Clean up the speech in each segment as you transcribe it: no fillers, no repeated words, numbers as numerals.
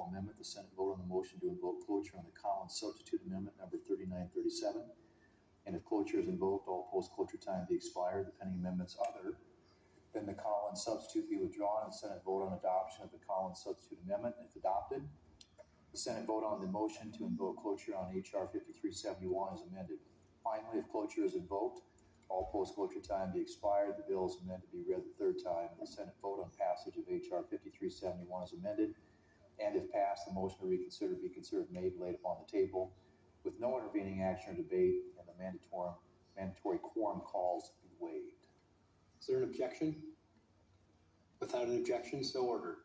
amendment, the Senate vote on the motion to invoke cloture on the Collins substitute amendment number 3937. And if cloture is invoked, all post-cloture time be expired. The pending amendments other than the Collins substitute be withdrawn, and the Senate vote on adoption of the Collins substitute amendment. If adopted, the Senate vote on the motion to invoke cloture on H.R. 5371 is amended. Finally, if cloture is invoked, all post-cloture time be expired. The bill is amended to be read the third time. The Senate vote on passage of H.R. 5371 is amended. And if passed, the motion to reconsider be considered made and laid upon the table with no intervening action or debate, and the mandatory quorum calls be waived. Is there an objection? Without an objection, so ordered.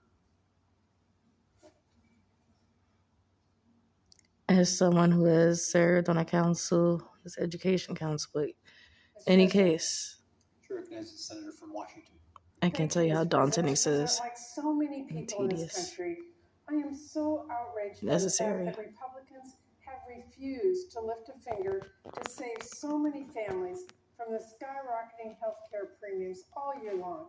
As someone who has served on a council, as education council, but any case, Sure, recognize the senator from Washington. I can't tell you how daunting this is. Like so many people in this country, I am so outraged necessary. by the fact that Republicans have refused to lift a finger to save so many families from the skyrocketing healthcare premiums all year long.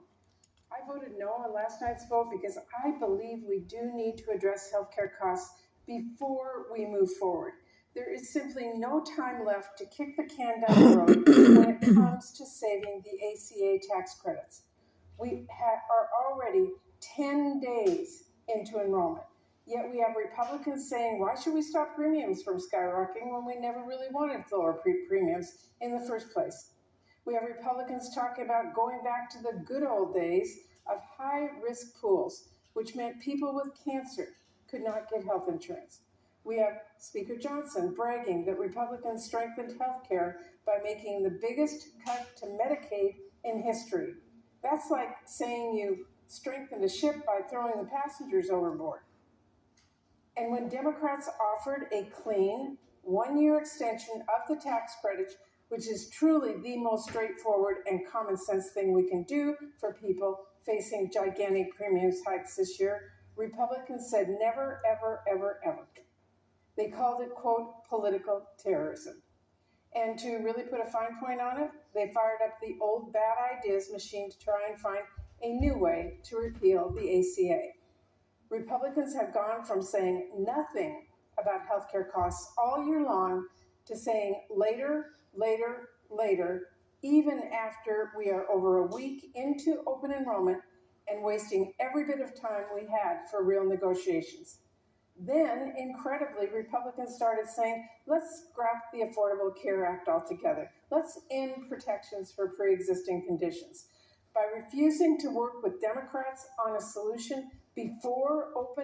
I voted no on last night's vote because I believe we do need to address healthcare costs before we move forward. There is simply no time left to kick the can down the road when it comes to saving the ACA tax credits. We are already 10 days into enrollment, yet we have Republicans saying, why should we stop premiums from skyrocketing when we never really wanted to lower premiums in the first place? We have Republicans talking about going back to the good old days of high-risk pools, which meant people with cancer could not get health insurance. We have Speaker Johnson bragging that Republicans strengthened health care by making the biggest cut to Medicaid in history. That's like saying you strengthened a ship by throwing the passengers overboard. And when Democrats offered a clean one-year extension of the tax credit, which is truly the most straightforward and common sense thing we can do for people facing gigantic premiums hikes this year, Republicans said never, ever, ever, ever. They called it, quote, political terrorism. And to really put a fine point on it, they fired up the old bad ideas machine to try and find a new way to repeal the ACA. Republicans have gone from saying nothing about healthcare costs all year long to saying later, later, later, even after we are over a week into open enrollment and wasting every bit of time we had for real negotiations. Then, incredibly, Republicans started saying, let's scrap the Affordable Care Act altogether. Let's end protections for pre-existing conditions. By refusing to work with Democrats on a solution before open